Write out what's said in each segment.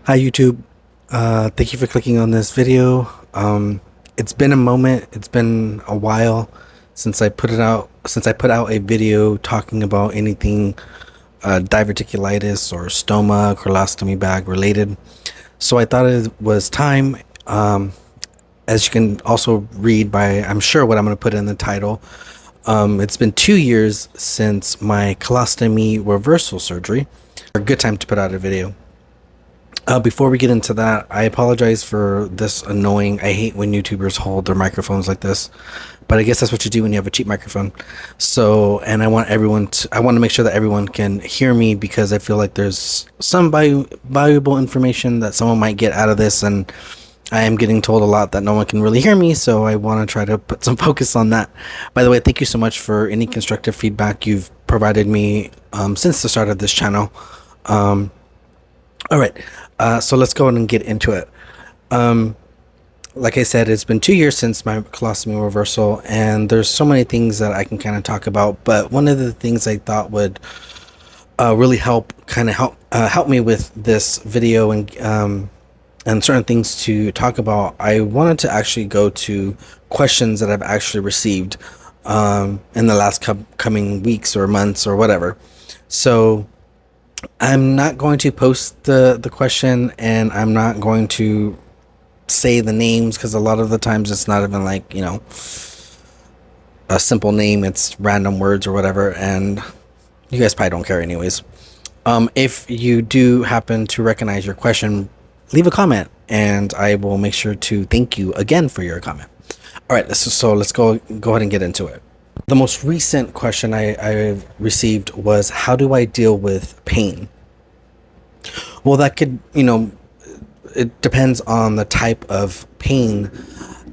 Hi YouTube. Thank you for clicking on this video. It's been a moment. It's been a while since I put it out. Since I put out a video talking about anything diverticulitis or stoma, colostomy bag related. So I thought it was time. As you can also read by, I'm sure, what I'm going to put in the title. It's been 2 years since my colostomy reversal surgery. A good time to put out a video. Before we get into that, I apologize for this annoying. I hate when YouTubers hold their microphones like this, but I guess that's what you do when you have a cheap microphone. So, and I want to make sure that everyone can hear me because I feel like there's some valuable information that someone might get out of this, and I am getting told a lot that no one can really hear me, so I want to try to put some focus on that. By the way, thank you so much for any constructive feedback you've provided me since the start of this channel. All right, so let's go ahead and get into it. Like I said, it's been 2 years since my colostomy reversal, and there's so many things that I can kind of talk about. But one of the things I thought would really help me with this video and certain things to talk about, I wanted to actually go to questions that I've actually received in the last coming weeks or months or whatever. So I'm not going to post the question, and I'm not going to say the names because a lot of the times it's not even like, a simple name. It's random words or whatever, and you guys probably don't care anyways. If you do happen to recognize your question, leave a comment and I will make sure to thank you again for your comment. All right, let's go ahead and get into it. The most recent question I received was, how do I deal with pain? Well, that could, it depends on the type of pain.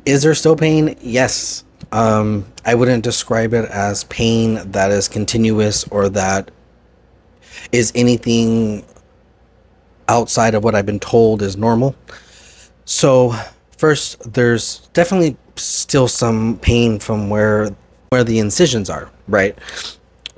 Is there still pain? Yes. I wouldn't describe it as pain that is continuous or that is anything outside of what I've been told is normal. So first, there's definitely still some pain from where the incisions are, right?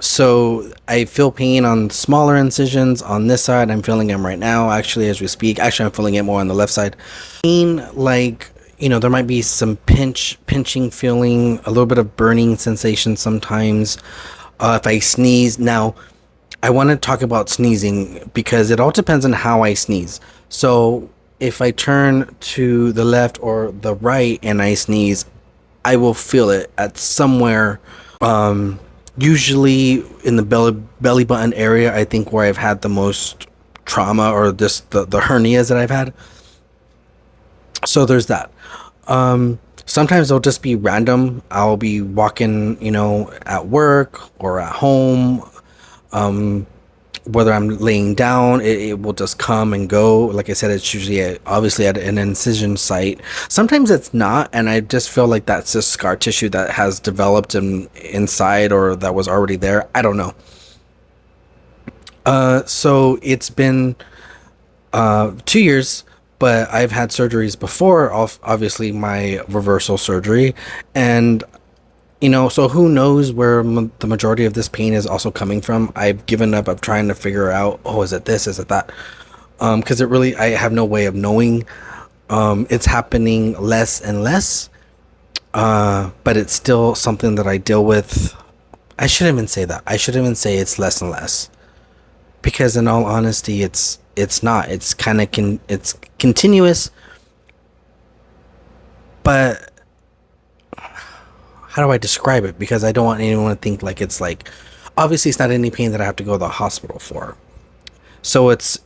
So I feel pain on smaller incisions on this side. I'm feeling them right now, actually, as we speak. Actually, I'm feeling it more on the left side. Pain, like, there might be some pinching feeling, a little bit of burning sensation sometimes. If I sneeze. Now, I want to talk about sneezing because it all depends on how I sneeze. So if I turn to the left or the right and I sneeze, I will feel it at somewhere, usually in the belly button area, I think, where I've had the most trauma, or just the hernias that I've had. So there's that. Sometimes it'll just be random. I'll be walking, at work or at home. Whether I'm laying down, it will just come and go. Like I said, it's usually obviously at an incision site. Sometimes it's not, and I just feel like that's just scar tissue that has developed inside, or that was already there. I don't know. So it's been 2 years, but I've had surgeries before, obviously my reversal surgery, and so who knows where the majority of this pain is also coming from. I've given up of trying to figure out, oh, is it this, is it that? Because I have no way of knowing. It's happening less and less, but it's still something that I deal with. I shouldn't even say that. I should even say it's less and less, because in all honesty, it's not. It's kind of it's continuous, but how do I describe it? Because I don't want anyone to think like it's like, obviously it's not any pain that I have to go to the hospital for. So it's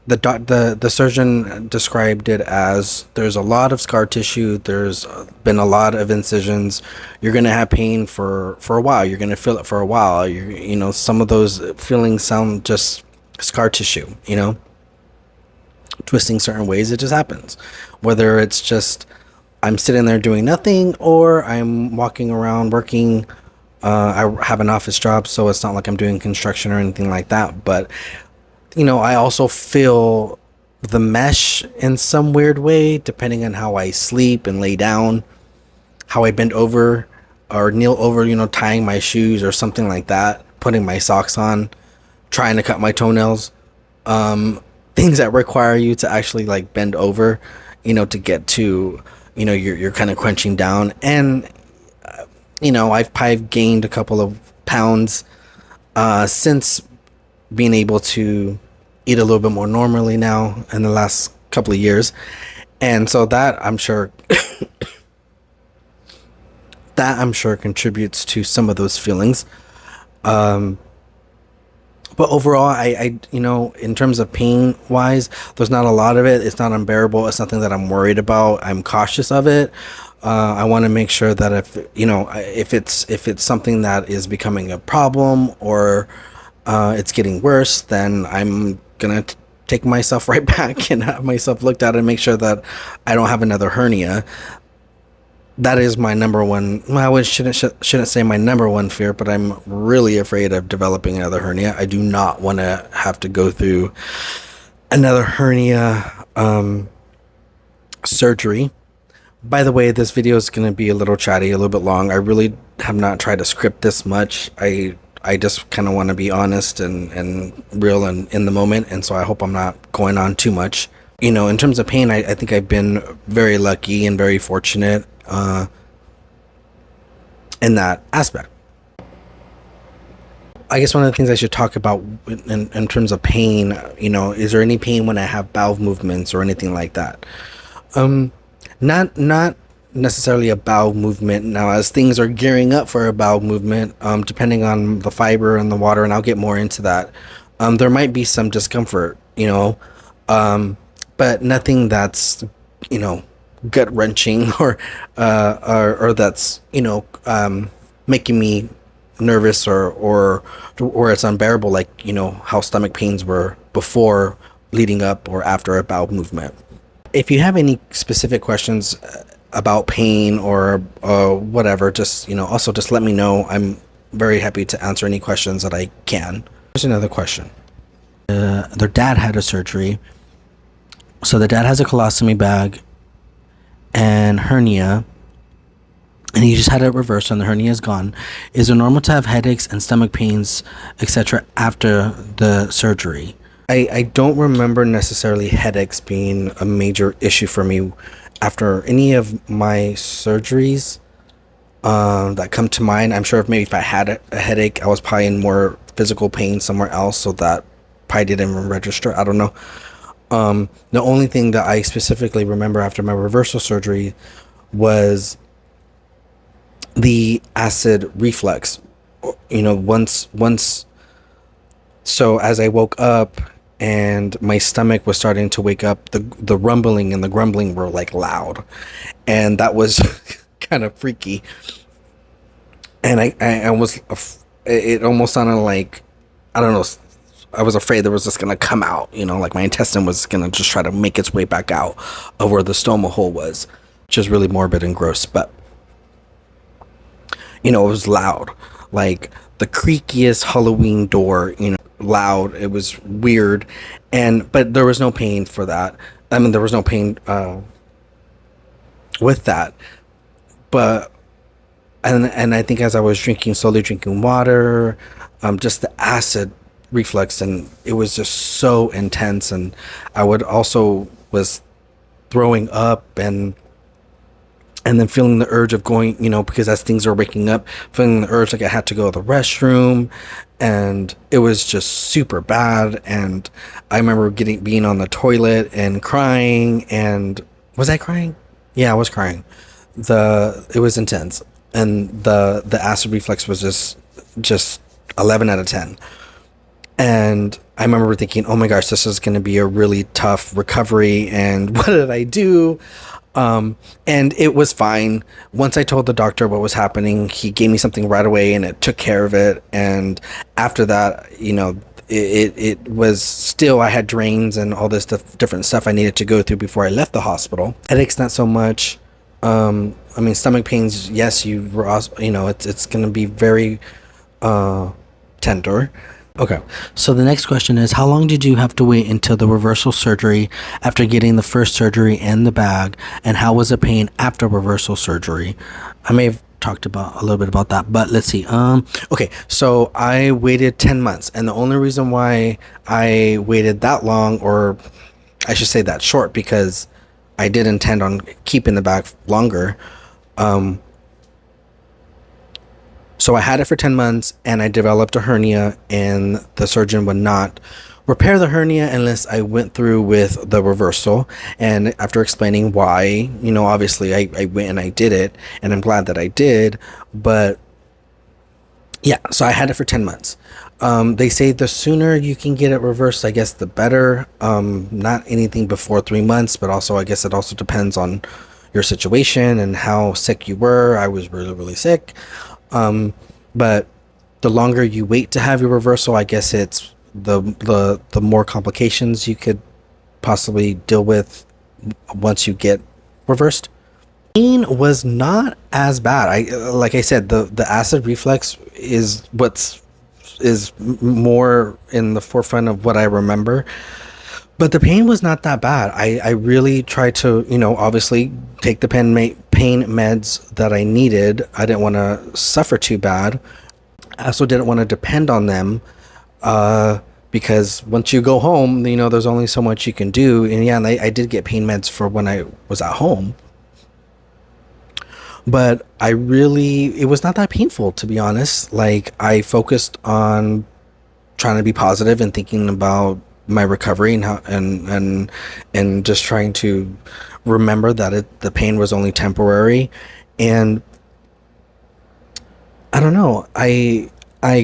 the surgeon described it as, there's a lot of scar tissue. There's been a lot of incisions. You're going to have pain for a while. You're going to feel it for a while. Some of those feelings sound just scar tissue, twisting certain ways. It just happens. Whether it's just, I'm sitting there doing nothing, or I'm walking around working. I have an office job, so it's not like I'm doing construction or anything like that. But, I also feel the mesh in some weird way, depending on how I sleep and lay down, how I bend over or kneel over, tying my shoes or something like that, putting my socks on, trying to cut my toenails. things that require you to actually like bend over, to get to, you're kind of crunching down. And, I've gained a couple of pounds since being able to eat a little bit more normally now in the last couple of years. And so that I'm sure contributes to some of those feelings. But overall, in terms of pain wise, there's not a lot of it. It's not unbearable. It's nothing that I'm worried about. I'm cautious of it. I want to make sure that if it's something that is becoming a problem, or it's getting worse, then I'm gonna take myself right back and have myself looked at and make sure that I don't have another hernia. That is my number one. Well, I shouldn't say my number one fear, but I'm really afraid of developing another hernia. I do not want to have to go through another hernia surgery. By the way, this video is going to be a little chatty, a little bit long. I really have not tried to script this much. I just kind of want to be honest and real and in the moment, and so I hope I'm not going on too much. In terms of pain, I think I've been very lucky and very fortunate in that aspect. I guess one of the things I should talk about in terms of pain, is there any pain when I have bowel movements or anything like that? Not necessarily a bowel movement. Now, as things are gearing up for a bowel movement, depending on the fiber and the water, and I'll get more into that, there might be some discomfort, but nothing that's, gut wrenching or that's, making me nervous or it's unbearable, like, how stomach pains were before, leading up, or after a bowel movement. If you have any specific questions about pain or whatever, just, also just let me know. I'm very happy to answer any questions that I can. Here's another question. Their dad had a surgery. So the dad has a colostomy bag and hernia, and he just had it reversed and the hernia is gone. Is it normal to have headaches and stomach pains, etc., after the surgery? I don't remember necessarily headaches being a major issue for me after any of my surgeries that come to mind. I'm sure if I had a headache, I was probably in more physical pain somewhere else, so that probably didn't even register. I don't know. The only thing that I specifically remember after my reversal surgery was the acid reflux. Once. So as I woke up and my stomach was starting to wake up, the rumbling and the grumbling were like loud, and that was kind of freaky. And it almost sounded like, I don't know, I was afraid there was just gonna come out, like my intestine was gonna just try to make its way back out of where the stoma hole was, which is really morbid and gross. But it was loud, like the creakiest Halloween door, loud. It was weird, but there was no pain for that. I mean, there was no pain with that, but and I think as I was slowly drinking water, just the acid reflux, and it was just so intense, and I was throwing up and then feeling the urge of going, because as things are waking up, feeling the urge like I had to go to the restroom, and it was just super bad. And I remember being on the toilet and crying. And was I crying? Yeah, I was crying. It was intense, and the acid reflux was just 11 out of 10. And I remember thinking, oh my gosh, this is going to be a really tough recovery. And what did I do? And it was fine. Once I told the doctor what was happening, he gave me something right away and it took care of it. And after that, it was still, I had drains and all this different stuff I needed to go through before I left the hospital. Headaches, not so much. Stomach pains, yes, you were also, it's going to be very tender. Okay, so the next question is, how long did you have to wait until the reversal surgery after getting the first surgery and the bag, and how was the pain after reversal surgery? I may have talked about a little bit about that, but let's see. Okay, so I waited 10 months, and the only reason why I waited that long, or I should say that short, because I did intend on keeping the bag longer. So I had it for 10 months and I developed a hernia, and the surgeon would not repair the hernia unless I went through with the reversal. And after explaining why, obviously I went and I did it, and I'm glad that I did. But yeah, so I had it for 10 months. They say the sooner you can get it reversed, I guess the better. Not anything before 3 months, but also I guess it also depends on your situation and how sick you were. I was really, really sick. But the longer you wait to have your reversal, I guess it's the more complications you could possibly deal with once you get reversed. Pain was not as bad. Like I said, the acid reflux is more in the forefront of what I remember. But the pain was not that bad. I really tried to, obviously take the pain meds that I needed. I didn't want to suffer too bad. I also didn't want to depend on them, because once you go home, there's only so much you can do. And yeah, I did get pain meds for when I was at home. But it was not that painful, to be honest. Like, I focused on trying to be positive and thinking about my recovery and how and just trying to remember that the pain was only temporary. And I don't know, I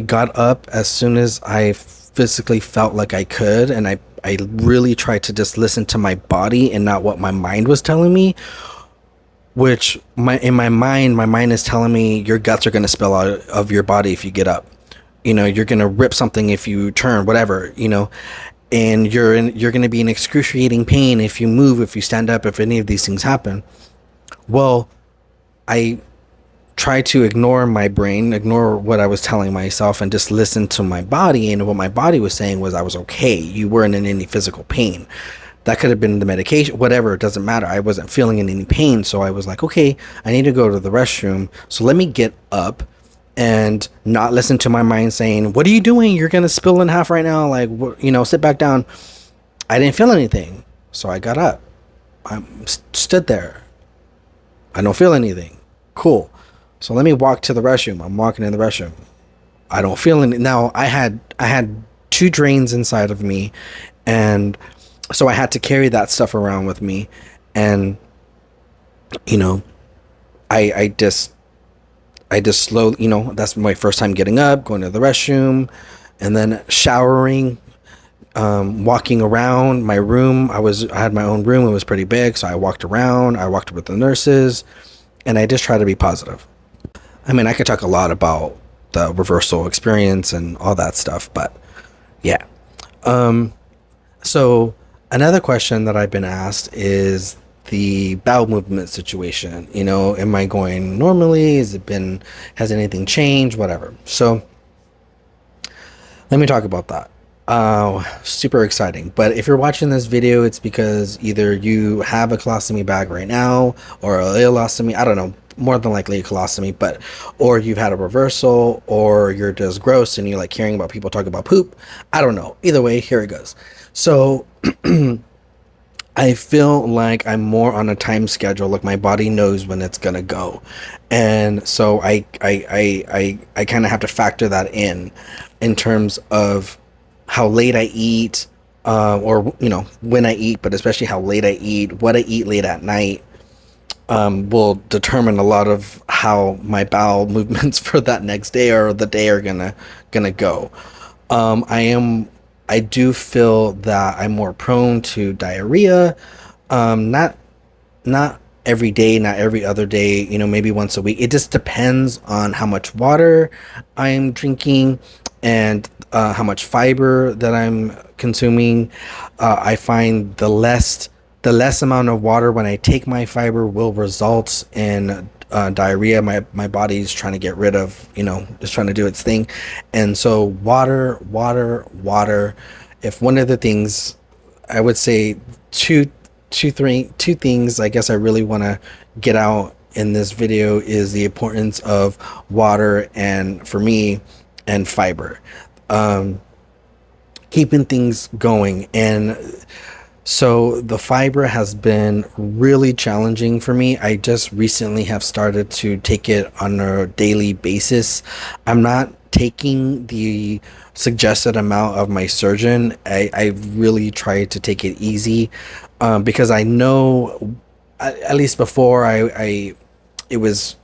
got up as soon as I physically felt like I could, and I really tried to just listen to my body and not what my mind was telling me, which in my mind is telling me your guts are going to spill out of your body if you get up. You're going to rip something if you turn, whatever, and you're going to be in excruciating pain if you move, if you stand up, if any of these things happen. Well, I tried to ignore my brain, ignore what I was telling myself, and just listen to my body. And what my body was saying was I was okay. You weren't in any physical pain. That could have been the medication, whatever, it doesn't matter. I wasn't feeling any pain. So I was like, okay, I need to go to the restroom. So let me get up and not listen to my mind saying, what are you doing? You're going to spill in half right now. Like, sit back down. I didn't feel anything. So I got up. I stood there. I don't feel anything. Cool. So let me walk to the restroom. I'm walking in the restroom. I don't feel any. Now I had 2 drains inside of me, and so I had to carry that stuff around with me. And I just slowly, that's my first time getting up, going to the restroom, and then showering, walking around my room. I had my own room. It was pretty big, so I walked around. I walked with the nurses, and I just tried to be positive. I mean, I could talk a lot about the reversal experience and all that stuff, but yeah. So another question that I've been asked is the bowel movement situation. Am I going normally? Has anything changed? Whatever. So let me talk about that. Super exciting. But if you're watching this video, it's because either you have a colostomy bag right now, or a ileostomy. I don't know. More than likely a colostomy, or you've had a reversal, or you're just gross and you like hearing about people talk about poop. I don't know. Either way, here it goes. So I feel like I'm more on a time schedule. Like, my body knows when it's gonna go, and so I kind of have to factor that in terms of how late I eat, or when I eat, but especially how late I eat, what I eat late at night. Will determine a lot of how my bowel movements for that next day or the day are gonna go. I do feel that I'm more prone to diarrhea. Not every day, not every other day, maybe once a week. It just depends on how much water I'm drinking and how much fiber that I'm consuming. I find the less amount of water when I take my fiber will result in diarrhea. My body's trying to get rid of, just trying to do its thing. And so water. If one of the things, I would say two things, I guess I really want to get out in this video is the importance of water, and for me, and fiber, keeping things going. And so the fiber has been really challenging for me. I just recently have started to take it on a daily basis. I'm not taking the suggested amount of my surgeon. I really try to take it easy, because I know, at least before, it was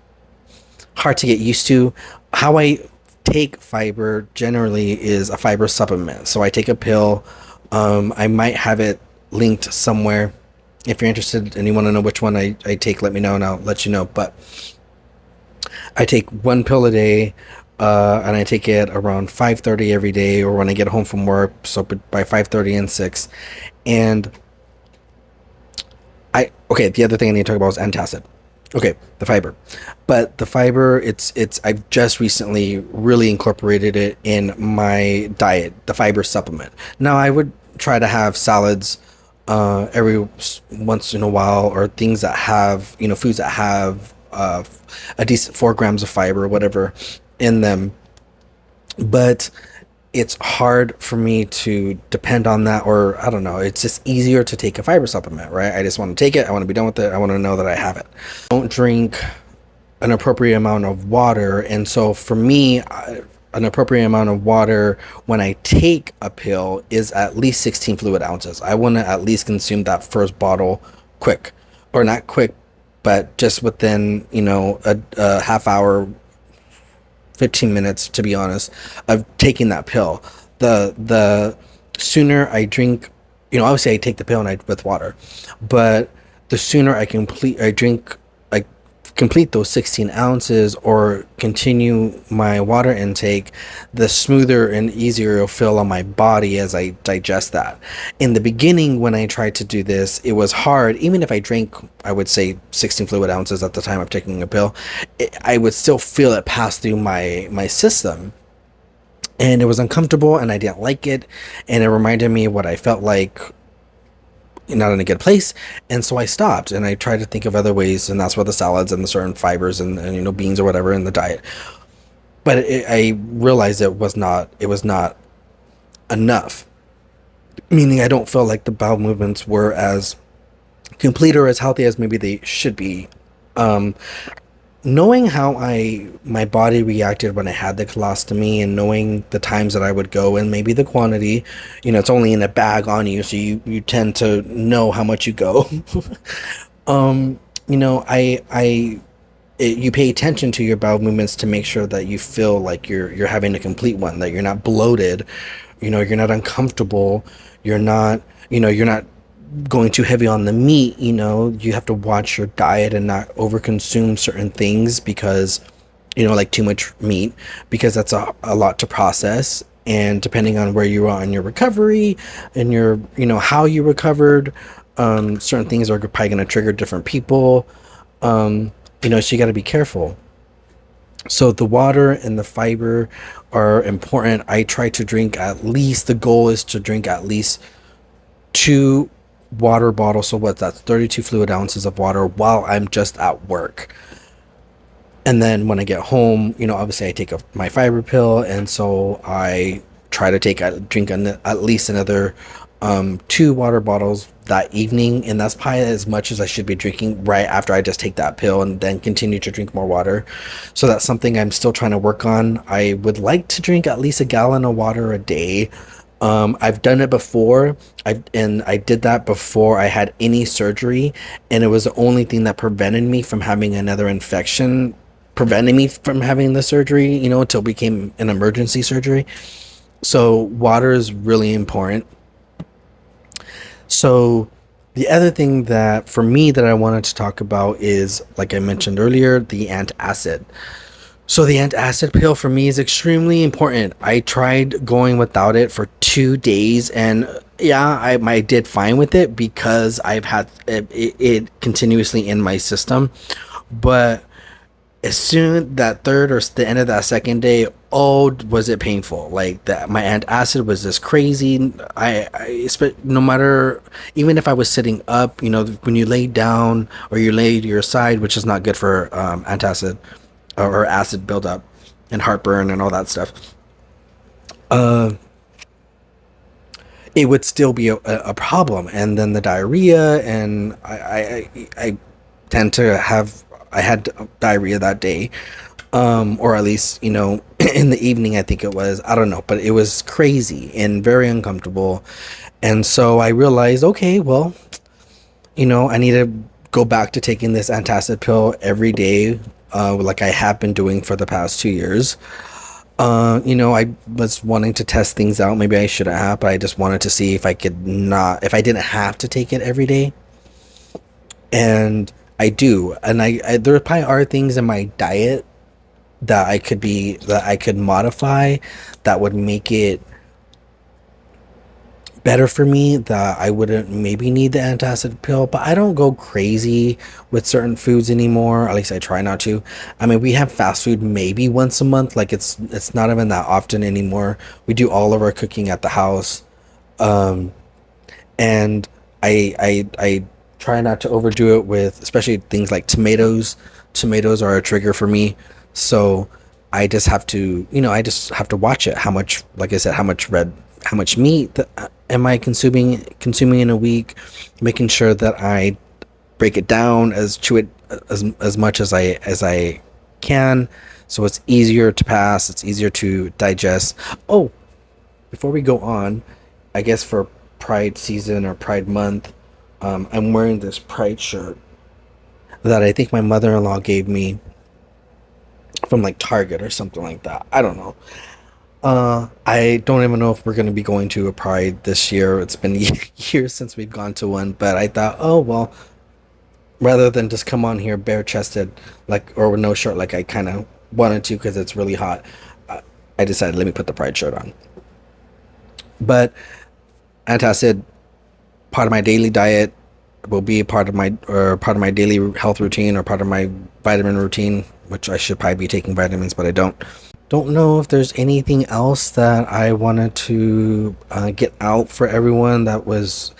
hard to get used to. How I take fiber generally is a fiber supplement. So I take a pill. I might have it linked somewhere. If you're interested and you want to know which one I take, let me know and I'll let you know. But I take one pill a day, and I take it around 5:30 every day, or when I get home from work, so by 5:30 and 6. And okay, the other thing I need to talk about is antacid. Okay, the fiber. But the fiber, it's I've just recently really incorporated it in my diet, the fiber supplement. Now I would try to have salads every once in a while, or things that have, foods that have a decent 4 grams of fiber or whatever in them. But it's hard for me to depend on that, or I don't know, it's just easier to take a fiber supplement, right? I just want to take it, I want to be done with it, I want to know that I have it. Don't drink an appropriate amount of water. And so for me, an appropriate amount of water when I take a pill is at least 16 fluid ounces. I want to at least consume that first bottle quick, or not quick, but just within, a half hour, 15 minutes, to be honest, of taking that pill. The sooner I drink, obviously I take the pill and with water, but the sooner I complete those 16 ounces or continue my water intake, the smoother and easier it'll feel on my body as I digest that. In the beginning, when I tried to do this, it was hard. Even if I drank, I would say 16 fluid ounces at the time of taking a pill, I would still feel it pass through my system. And it was uncomfortable and I didn't like it. And it reminded me of what I felt like not in a good place. And so I stopped and I tried to think of other ways, and that's where the salads and the certain fibers and beans or whatever in the diet. But I realized it was not enough, meaning I don't feel like the bowel movements were as complete or as healthy as maybe they should be. Knowing how my body reacted when I had the colostomy, and knowing the times that I would go, and maybe the quantity, it's only in a bag on you, so you tend to know how much you go. You pay attention to your bowel movements to make sure that you feel like you're having a complete one, that you're not bloated, you're not uncomfortable, you're not going too heavy on the meat. You have to watch your diet and not overconsume certain things, because like too much meat, because that's a lot to process. And depending on where you are in your recovery and your how you recovered, certain things are probably going to trigger different people. So you got to be careful. So the water and the fiber are important. I try to drink the goal is to drink at least 2 water bottles. So that's 32 fluid ounces of water while I'm just at work. And then when I get home, obviously I take my fiber pill, and so I try to drink at least another 2 water bottles that evening, and that's probably as much as I should be drinking right after I just take that pill, and then continue to drink more water. So that's something I'm still trying to work on. I would like to drink at least a gallon of water a day. I've done it before. I did that before I had any surgery, and it was the only thing that prevented me from having another infection, preventing me from having the surgery, until it became an emergency surgery. So water is really important. So the other thing that for me that I wanted to talk about is, like I mentioned earlier, the antacid. So the antacid pill for me is extremely important. I tried going without it for 2 days, and yeah, I did fine with it because I've had it continuously in my system. But as soon that third or the end of that second day, oh, was it painful? Like that, my antacid was just crazy. No matter, even if I was sitting up, when you lay down or you lay to your side, which is not good for antacid or acid buildup and heartburn and all that stuff. It would still be a problem, and then the diarrhea, and I tend to have I had diarrhea that day, or at least in the evening, I think it was, I don't know, but it was crazy and very uncomfortable. And so I realized, okay, well, I need to go back to taking this antacid pill every day, like I have been doing for the past 2 years. I was wanting to test things out. Maybe I shouldn't have, but I just wanted to see if I could not, if I didn't have to take it every day. And I do. And there probably are things in my diet that I could modify that would make it better for me, that I wouldn't maybe need the antacid pill. But I don't go crazy with certain foods anymore. At least I try not to. I mean, we have fast food maybe once a month. Like it's not even that often anymore. We do all of our cooking at the house. And I try not to overdo it with especially things like tomatoes. Tomatoes are a trigger for me, so I just have to watch it. How much, like I said, how much meat am I consuming in a week? Making sure that I break it down, chew it as much as I can, so it's easier to pass. It's easier to digest. Oh, before we go on, I guess for Pride season or Pride month, I'm wearing this Pride shirt that I think my mother-in-law gave me from like Target or something like that. I don't know. I don't even know if we're going to be going to a Pride this year. It's been years since we've gone to one, but I thought, oh well, rather than just come on here bare chested, like, or with no shirt, like I kind of wanted to because it's really hot. uh, I decided, let me put the Pride shirt on. But antacid, part of my daily diet, will be a part of my daily health routine, or part of my vitamin routine, which I should probably be taking vitamins, but I don't know if there's anything else that I wanted to get out for everyone that was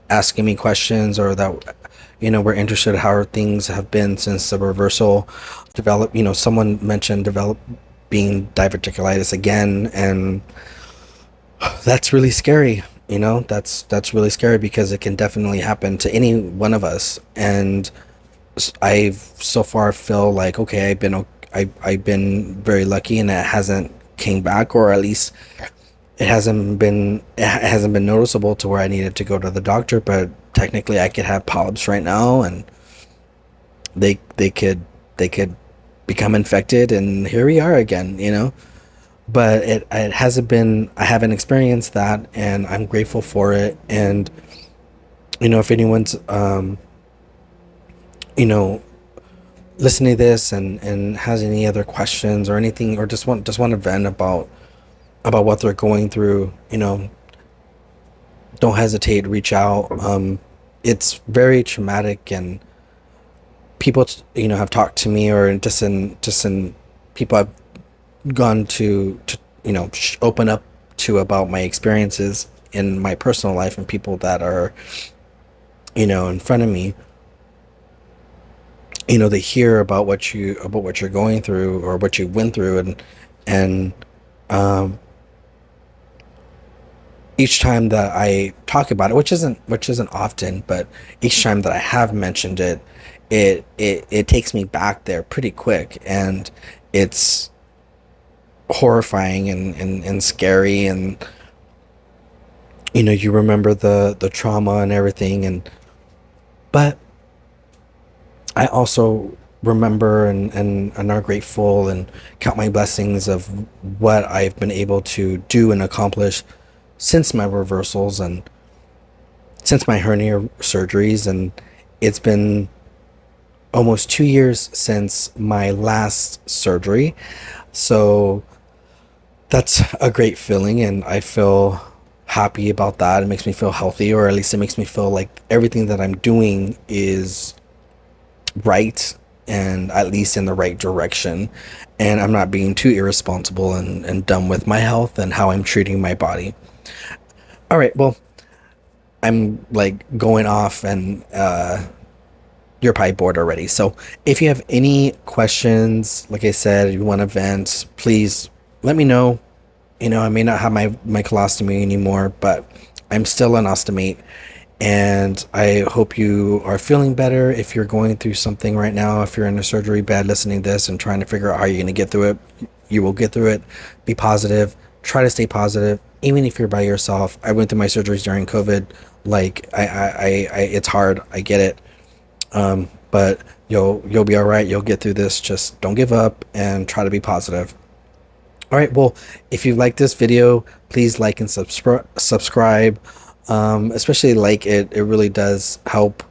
asking me questions, or that were interested in how things have been since the reversal developed. Someone mentioned developing diverticulitis again, and that's really scary. That's really scary because it can definitely happen to any one of us. And I've so far feel like, okay, I've been very lucky, and it hasn't came back, or at least it hasn't been noticeable to where I needed to go to the doctor. But technically I could have polyps right now, and they could become infected, and here we are again. But it hasn't been, I haven't experienced that, and I'm grateful for it. And if anyone's you know listening to this and has any other questions or anything, or just want to vent about what they're going through, don't hesitate to reach out. It's very traumatic, and people have talked to me, or just in people I've gone to open up to about my experiences in my personal life, and people that are in front of me. They hear about what you're going through, or what you went through, and um each time that I talk about it, which isn't often, but each time that I have mentioned it, it takes me back there pretty quick, and it's horrifying and scary. And you remember the trauma and everything. But I also remember and are grateful and count my blessings of what I've been able to do and accomplish since my reversals, and since my hernia surgeries. And it's been almost 2 years since my last surgery. So that's a great feeling, and I feel happy about that. It makes me feel healthy, or at least it makes me feel like everything that I'm doing is right. and at least in the right direction. And I'm not being too irresponsible and dumb with my health and how I'm treating my body. All right, well, I'm like going off, and you're probably bored already. So if you have any questions, like I said, you want to vent, please let me know. You know, I may not have my colostomy anymore, but I'm still an ostomate. And I hope you are feeling better. If you're going through something right now, if you're in a surgery bed listening to this and trying to figure out how you're going to get through it, you will get through it. Be positive. Try to stay positive. Even if you're by yourself. I went through my surgeries during COVID. Like, it's hard. I get it. But you'll be all right. You'll get through this. Just don't give up and try to be positive. All right. Well, if you like this video, please like and subscribe. Especially like it. It really does help.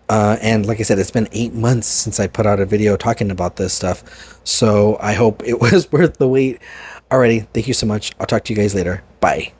And like I said, it's been 8 months since I put out a video talking about this stuff. So I hope it was worth the wait. Alrighty. Thank you so much. I'll talk to you guys later. Bye.